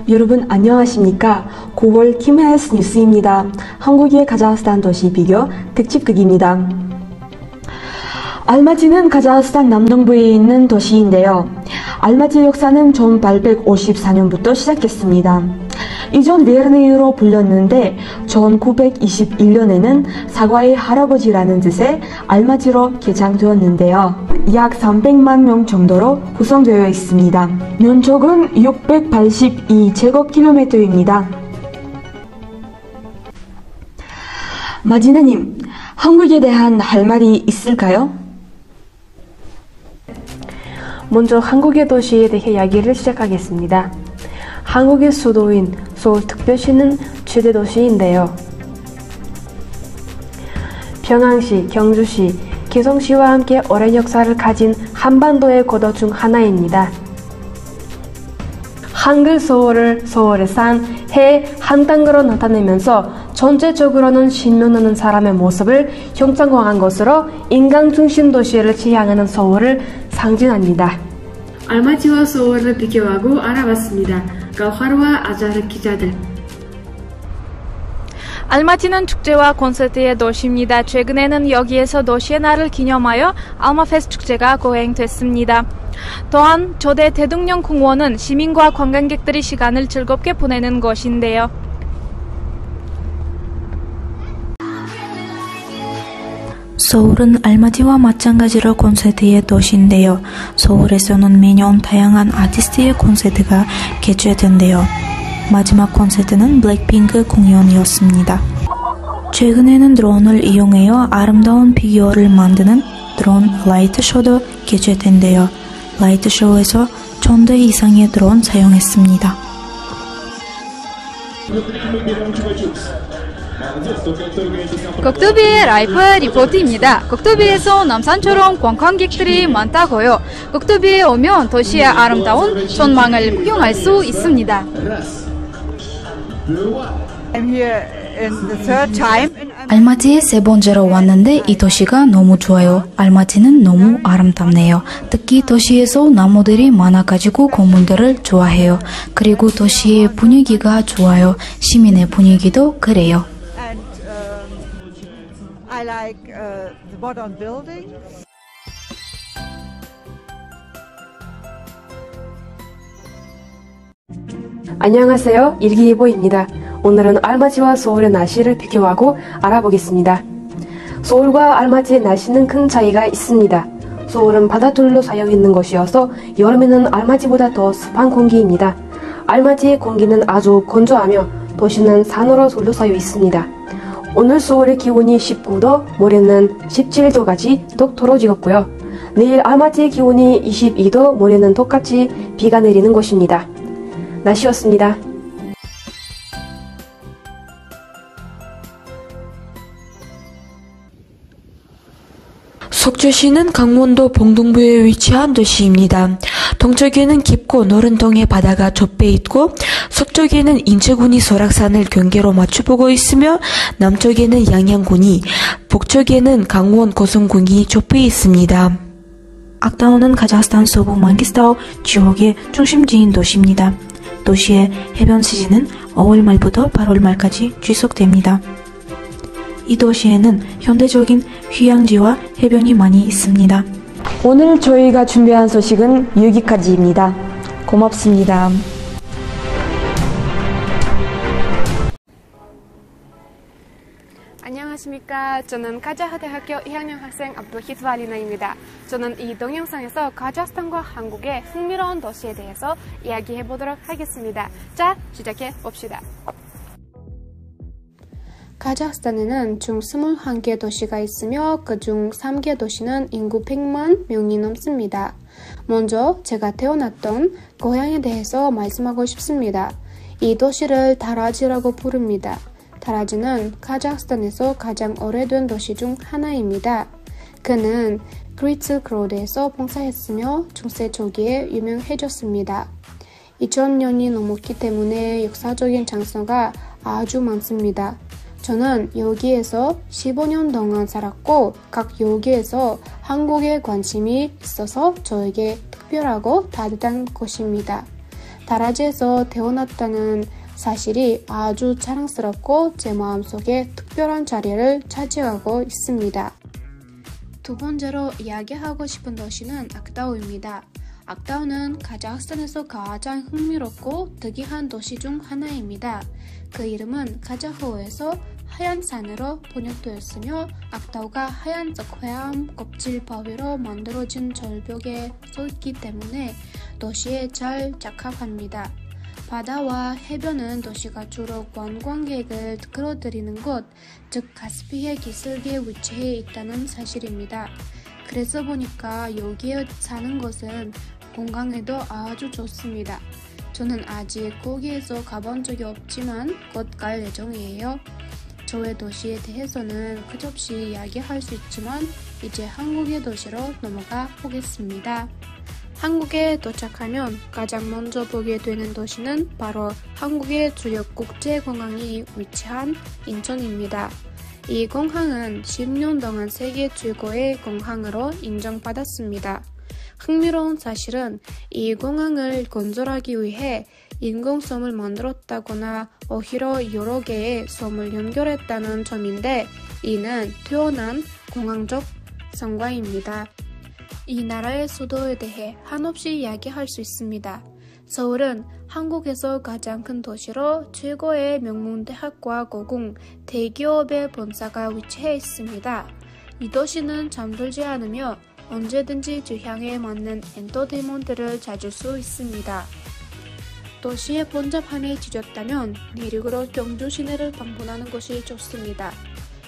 여러분 안녕하십니까? 9월 KBS 뉴스입니다. 한국의 카자흐스탄 도시 비교 특집극입니다. 알마티는 카자흐스탄 남동부에 있는 도시인데요. 알마티 역사는 1854년부터 시작했습니다. 이전 베르네이로 불렸는데 1921년에는 사과의 할아버지라는 뜻의 알마티로 개장되었는데요. 약 300만 명 정도로 구성되어 있습니다. 면적은 682제곱킬로미터입니다. 마지나님, 한국에 대한 할 말이 있을까요? 먼저 한국의 도시에 대해 이야기를 시작하겠습니다. 한국의 수도인 서울특별시는 최대 도시인데요. 평안시, 경주시, 개성시와 함께 오랜 역사를 가진 한반도의 고도 중 하나입니다. 한글 서울을 서울의 산, 해, 한단으로 나타내면서 전체적으로는 신명나는 사람의 모습을 형상화한 것으로 인간 중심 도시를 지향하는 서울을 상징합니다. 알마티와 서울을 비교하고 알아봤습니다. 가화르와 아자르 기자들. 알마티는 축제와 콘서트의 도시입니다. 최근에는 여기에서 도시의 날을 기념하여 알마페스트 축제가 거행됐습니다. 또한 조대 대통령 공원은 시민과 관광객들이 시간을 즐겁게 보내는 곳인데요. 서울은 알마티와 마찬가지로 콘서트의 도시인데요. 서울에서는 매년 다양한 아티스트의 콘서트가 개최된대요. 마지막 콘서트는 블랙핑크 공연이었습니다. 최근에는 드론을 이용하여 아름다운 피규어를 만드는 드론 라이트쇼도 개최된대요. 라이트쇼에서 1000대 이상의 드론 사용했습니다. 국토비의 라이프 리포트입니다. 국토비에서 남산처럼 관광객들이 많다고요. 국토비에 오면 도시의 아름다운 전망을 구경할 수 있습니다. 알마티에 세 번째로 왔는데 이 도시가 너무 좋아요. 알마티는 너무 아름답네요. 특히 도시에서 나무들이 많아가지고 건물들을 좋아해요. 그리고 도시의 분위기가 좋아요. 시민의 분위기도 그래요. 안녕하세요. 일기예보입니다. 오늘은 알마티와 서울의 날씨를 비교하고 알아보겠습니다. 서울과 알마티의 날씨는 큰 차이가 있습니다. 서울은 바닷물로 사용있는 곳이어서 여름에는 알마티보다 더 습한 공기입니다. 알마티의 공기는 아주 건조하며 도시는 산으로 둘러싸여 있습니다. 오늘 서울의 기온이 19도, 모레는 17도까지 뚝 떨어지겠고요. 내일 알마티의 기온이 22도, 모레는 똑같이 비가 내리는 곳입니다. 날씨였습니다. 속초시는 강원도 봉동부에 위치한 도시입니다. 동쪽에는 깊고 노른 동해 바다가 접해 있고 서쪽에는 인제군이 설악산을 경계로 마주보고 있으며 남쪽에는 양양군이, 북쪽에는 강원 고성군이 접해 있습니다. 악타우는 카자흐스탄 서부 망기스타우 지역의 중심지인 도시입니다. 도시의 해변 시즌은 5월 말부터 8월 말까지 지속됩니다. 이 도시에는 현대적인 휴양지와 해변이 많이 있습니다. 오늘 저희가 준비한 소식은 여기까지입니다. 고맙습니다. 안녕하십니까. 저는 카자흐대학교 2학년 학생 압두히트발리나입니다. 저는 이 동영상에서 카자흐스탄과 한국의 흥미로운 도시에 대해서 이야기해보도록 하겠습니다. 자, 시작해봅시다. 카자흐스탄에는 총 21개 도시가 있으며 그중 3개 도시는 인구 100만 명이 넘습니다. 먼저 제가 태어났던 고향에 대해서 말씀하고 싶습니다. 이 도시를 다라지라고 부릅니다. 다라지는 카자흐스탄에서 가장 오래된 도시 중 하나입니다. 그는 그리츠 크로드에서 봉사했으며 중세 초기에 유명해졌습니다. 2000년이 넘었기 때문에 역사적인 장소가 아주 많습니다. 저는 여기에서 15년 동안 살았고 각 여기에서 한국에 관심이 있어서 저에게 특별하고 따뜻한 곳입니다. 다라지에서 태어났다는 사실이 아주 자랑스럽고 제 마음속에 특별한 자리를 차지하고 있습니다. 두 번째로 이야기하고 싶은 도시는 악다우입니다. 악다우는 카자흐스탄에서 가장 흥미롭고 특이한 도시 중 하나입니다. 그 이름은 카자흐어에서 하얀 산으로 번역되었으며 악다우가 하얀 적회암 껍질 바위로 만들어진 절벽에 서 있기 때문에 도시에 잘 적합합니다. 바다와 해변은 도시가 주로 관광객을 끌어들이는 곳, 즉 카스피해 기슭에 위치해 있다는 사실입니다. 그래서 보니까 여기에 사는 것은 건강에도 아주 좋습니다. 저는 아직 거기에서 가본 적이 없지만 곧 갈 예정이에요. 저의 도시에 대해서는 끝없이 이야기할 수 있지만 이제 한국의 도시로 넘어가 보겠습니다. 한국에 도착하면 가장 먼저 보게 되는 도시는 바로 한국의 주요 국제공항이 위치한 인천입니다. 이 공항은 10년 동안 세계 최고의 공항으로 인정받았습니다. 흥미로운 사실은 이 공항을 건설하기 위해 인공섬을 만들었다거나 오히려 여러 개의 섬을 연결했다는 점인데 이는 뛰어난 공항적 성과입니다. 이 나라의 수도에 대해 한없이 이야기할 수 있습니다. 서울은 한국에서 가장 큰 도시로 최고의 명문대학과 고궁, 대기업의 본사가 위치해 있습니다. 이 도시는 잠들지 않으며 언제든지 취향에 맞는 엔터테인먼트를 찾을 수 있습니다. 도시의 번잡함에 지쳤다면 내륙으로 경주 시내를 방문하는 것이 좋습니다.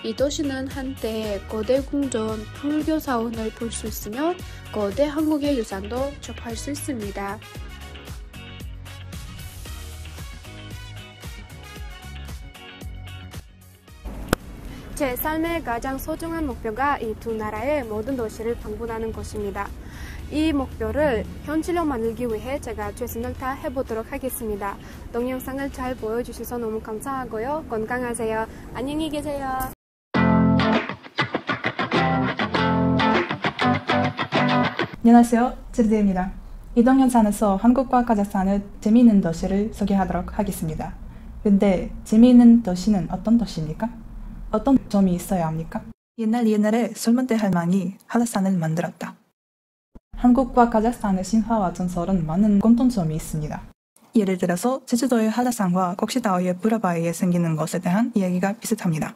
이 도시는 한때 거대 궁전, 불교 사원을 볼 수 있으며 거대 한국의 유산도 접할 수 있습니다. 제 삶의 가장 소중한 목표가 이 두 나라의 모든 도시를 방문하는 것입니다. 이 목표를 현실로 만들기 위해 제가 최선을 다해보도록 하겠습니다. 동영상을 잘 보여주셔서 너무 감사하고요. 건강하세요. 안녕히 계세요. 안녕하세요. 제르데입니다. 이동 영상에서 한국과 카자흐스탄의 재미있는 도시를 소개하도록 하겠습니다. 근데 재미있는 도시는 어떤 도시입니까? 어떤 점이 있어야 합니까? 옛날에 설문대 할망이 카자흐스탄을 만들었다. 한국과 카자흐스탄의 신화와 전설은 많은 공통점이 있습니다. 예를 들어서 제주도의 한라산과 kok시다오의 브라바이에 생기는 것에 대한 이야기가 비슷합니다.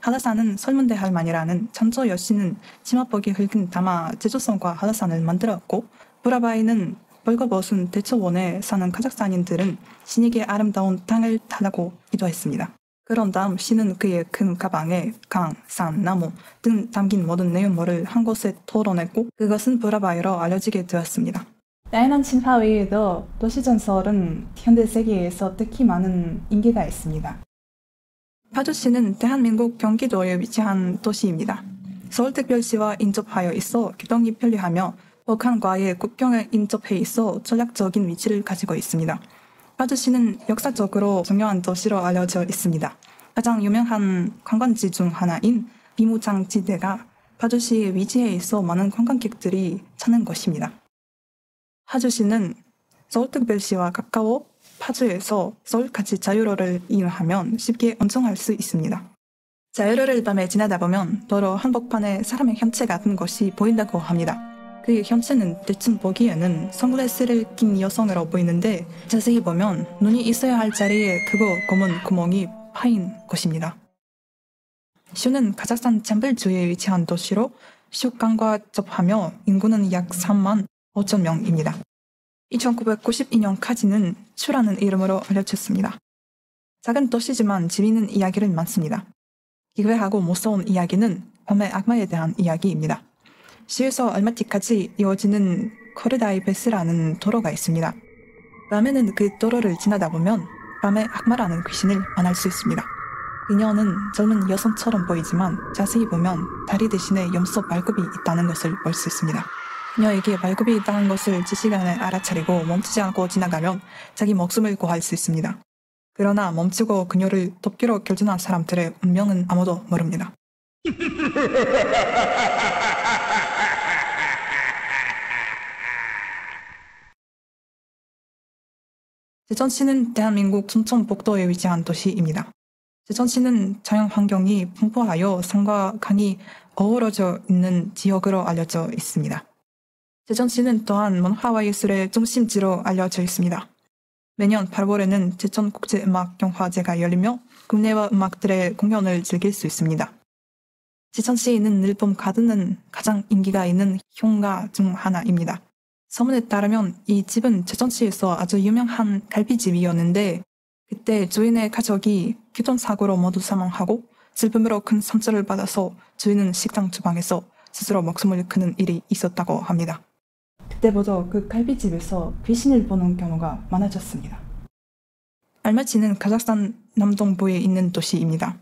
한라산은 설문대 할망이라는 천조 여신은 치마복이 흙은 담아 제주성과 한라산을 만들었고, 브라바이는 벌거벗은 대초원에 사는 카자흐스탄인들은 신에게 아름다운 땅을 달라고 기도했습니다. 그런 다음 신은 그의 큰 가방에 강, 산, 나무 등 담긴 모든 내용물을 한 곳에 털어냈고 그것은 브라바이로 알려지게 되었습니다. 다양한 신화 외에도 도시전설은 현대 세계에서 특히 많은 인기가 있습니다. 파주시는 대한민국 경기도에 위치한 도시입니다. 서울특별시와 인접하여 있어 교통이 편리하며 북한과의 국경에 인접해 있어 전략적인 위치를 가지고 있습니다. 파주시는 역사적으로 중요한 도시로 알려져 있습니다. 가장 유명한 관광지 중 하나인 비무장지대가 파주시에 위치해 있어 많은 관광객들이 찾는 곳입니다. 파주시는 서울특별시와 가까워 파주에서 서울까지 자유로를 이용하면 쉽게 언정할 수 있습니다. 자유로를 밤에 지나다 보면 도로 한복판에 사람의 형체 같은 것이 보인다고 합니다. 그 형체는 대충 보기에는 선글라스를 낀 여성으로 보이는데 자세히 보면 눈이 있어야 할 자리에 크고 검은 구멍이 파인 곳입니다. 슈는 카자흐스탄 잠블주에 위치한 도시로 슈강과 접하며 인구는 약 3만 5천 명입니다. 1992년까지는 슈라는 이름으로 알려졌습니다. 작은 도시지만 재미있는 이야기를 많습니다. 기괴하고 무서운 이야기는 밤의 악마에 대한 이야기입니다. 시에서 알마티까지 이어지는 코르다이 베스라는 도로가 있습니다. 밤에는 그 도로를 지나다 보면 밤의 악마라는 귀신을 만날 수 있습니다. 그녀는 젊은 여성처럼 보이지만 자세히 보면 다리 대신에 염소 발굽이 있다는 것을 볼 수 있습니다. 그녀에게 발굽이 있다는 것을 지시간에 알아차리고 멈추지 않고 지나가면 자기 목숨을 구할 수 있습니다. 그러나 멈추고 그녀를 돕기로 결정한 사람들의 운명은 아무도 모릅니다. 제천시는 대한민국 충청북도에 위치한 도시입니다. 제천시는 자연환경이 풍부하여 산과 강이 어우러져 있는 지역으로 알려져 있습니다. 제천시는 또한 문화와 예술의 중심지로 알려져 있습니다. 매년 8월에는 제천국제음악경화제가 열리며 국내와 음악들의 공연을 즐길 수 있습니다. 제천시에 있는 늘봄 가든은 가장 인기가 있는 효과 중 하나입니다. 소문에 따르면 이 집은 제천시에서 아주 유명한 갈비집이었는데 그때 주인의 가족이 교통사고로 모두 사망하고 슬픔으로 큰 상처를 받아서 주인은 식당 주방에서 스스로 목숨을 끊는 일이 있었다고 합니다. 그때부터 그 갈비집에서 귀신을 보는 경우가 많아졌습니다. 알마티는 카자흐스탄 남동부에 있는 도시입니다.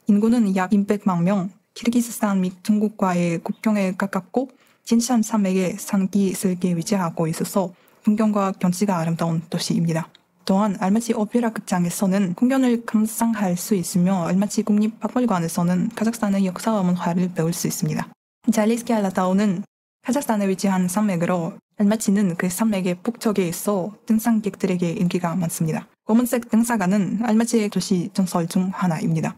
인구는 약 200만 명, 키르기스스탄 및 중국과의 국경에 가깝고 진산 산맥의 산기슭에 위치하고 있어서 풍경과 경치가 아름다운 도시입니다. 또한 알마티 오페라 극장에서는 공연을 감상할 수 있으며 알마티 국립박물관에서는 카자흐스탄의 역사와 문화를 배울 수 있습니다. 잘리스키 알라타오는 카자흐스탄에 위치한 산맥으로 알마티는 그 산맥의 북쪽에 있어 등산객들에게 인기가 많습니다. 검은색 등사가는 알마티의 도시 전설 중 하나입니다.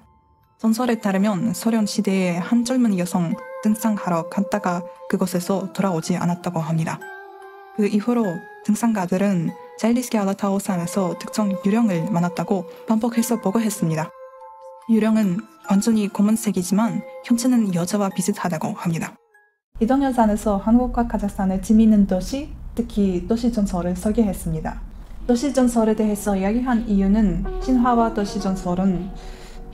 전설에 따르면 소련 시대에 한 젊은 여성 등산하러 갔다가 그곳에서 돌아오지 않았다고 합니다. 그 이후로 등산가들은 잘리스키 알라타오 산에서 특정 유령을 만났다고 반복해서 보고했습니다. 유령은 완전히 검은색이지만 형체는 여자와 비슷하다고 합니다. 이 동영상에서 한국과 카자흐스탄의 재미있는 도시, 특히 도시 전설을 소개했습니다. 도시 전설에 대해서 이야기한 이유는 신화와 도시 전설은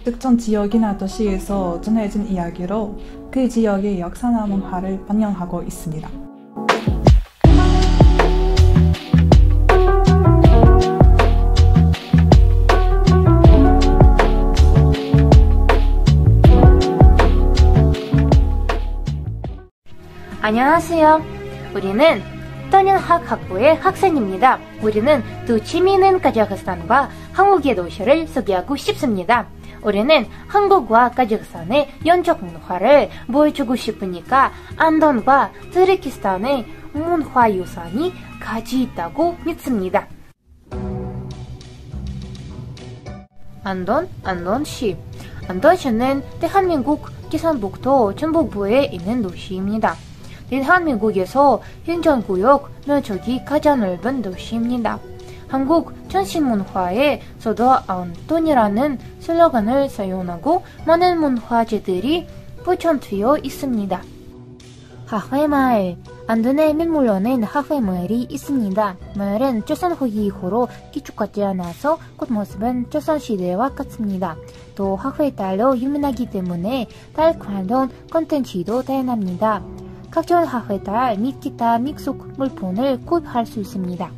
특정 지역이나 도시에서 전해진 이야기로 그 지역의 역사나 문화를 반영하고 있습니다. 안녕하세요. 우리는 떠년학학부의 학생입니다. 우리는 두 재미있는 카자흐스탄과 한국의 도시를 소개하고 싶습니다. 우리는 한국과 카자흐스탄의 연적 문화를 보여주고 싶으니까 안돈과 트르키스탄의 문화유산이 같이 있다고 믿습니다. 안돈시. 안돈시는 대한민국 기산북도 전북부에 있는 도시입니다. 대한민국에서 행정구역 면적이 가장 넓은 도시입니다. 한국 전시문화에서도 안돈이라는 슬로건을 사용하고 많은 문화재들이 보존되어 있습니다. 하회마을. 안돈에 민물로는 하회마을이 있습니다. 마을은 조선 후기 이후로 기축하지 않아서 겉모습은 조선시대와 같습니다. 또 하회달로 유명하기 때문에 달 관련 콘텐츠도 다양합니다. 각종 하회달 및 기타 믹숙 물품을 구입할 수 있습니다.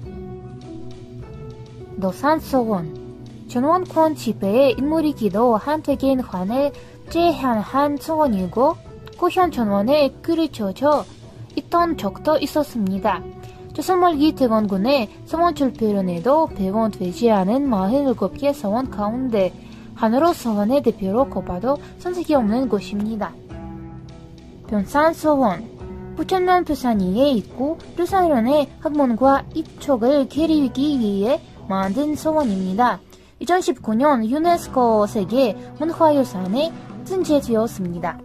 노산소원. 전원권 지배의 인물이기도 한 퇴계인환을 제한한 소원이고 고현 전원에 그려져 있던 적도 있었습니다. 조선 말기 대원군의 서원 출폐론에도 배원되지 않은 47개 서원 가운데 하나로 서원의 대표로 꼽아도 손색이 없는 곳입니다. 변산소원. 부천면 부산리에 있고 류산련의 학문과 입촉을 기리기 위해 만든 소원입니다. 2019년 유네스코 세계 문화유산에 등재되었습니다.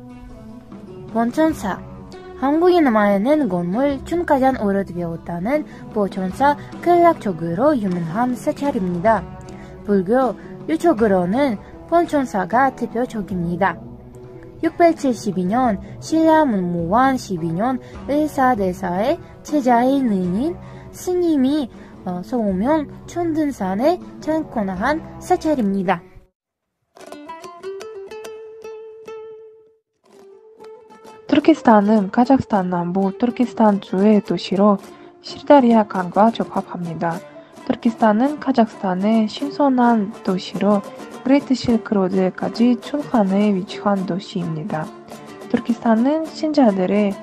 원천사. 한국에 남아있는 건물 중 가장 오래되었다는 보천사 근락적으로 유명한 사찰입니다. 불교 유적으로는 본천사가 대표적입니다. 672년 신라 문무왕 12년 의사대사의 제자인 은인 스님이 소우명 천등산에 창건한 사찰입니다. 투르키스탄은 카자흐스탄 남부 투르키스탄주의 도시로 시르다리아 강과 접합합니다. 투르키스탄은 카자흐스탄의 신선한 도시로 그레이트 실크로드까지 춘한에 위치한 도시입니다. 투르키스탄은 신자들의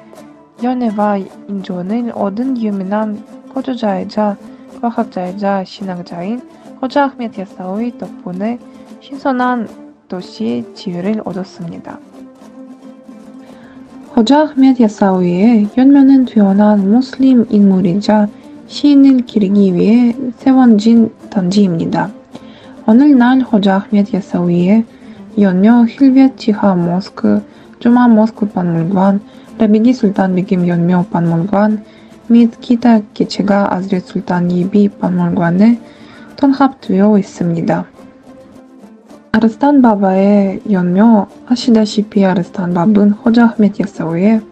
연애와 인존을 얻은 유명한 거주자이자 과학자이자 신앙자인 호자 아흐메드 야사오이 덕분에 신선한 도시의 지위를 얻었습니다. 호자 아흐메드 야사오이의 연면은 뛰어난 무슬림 인물이자 시인을 기리기 위해 세워진 단지입니다. 오늘날 호자 아흐메드 야사위의 연묘 힐벳 지하 모스크, 주마 모스크 박물관, 라비디 술탄 베김 연묘 박물관 및 기타 개체가 아즈렛 술탄 예비 박물관에 통합되어 있습니다. 아르스탄 바바의 연묘, 아시다시피 아르스탄 바바는 호자 아흐메드 야사위의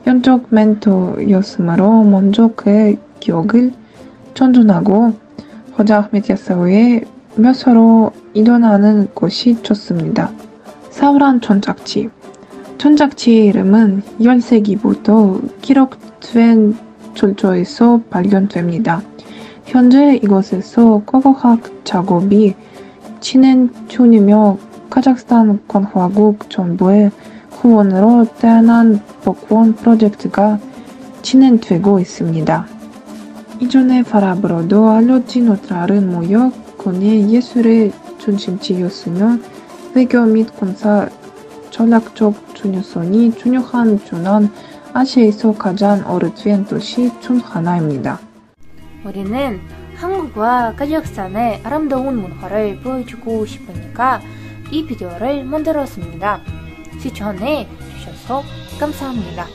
연적 멘토였으므로 먼저 그의 기억을 존중하고 호자 아흐메드 야사위의 묘소로 이동하는 것이 좋습니다. 사우란 천작지. 천작지의 이름은 10세기부터 기록된 출처에서 발견됩니다. 현재 이곳에서 고고학 작업이 진행 중이며 카자흐스탄 공화국 정부의 후원으로 태어난 복원 프로젝트가 진행되고 있습니다. 이전에 파라브로도 알려진 다른 무역, 권위, 예술의 중심지였으며 외교 및 군사 전략적 중요성이 중요한 중앙 아시아에서 가장 오래된 도시 중 하나입니다. 우리는 한국과 카자흐스탄의 아름다운 문화를 보여주고 싶으니까 이 비디오를 만들었습니다. 시청해 주셔서 감사합니다.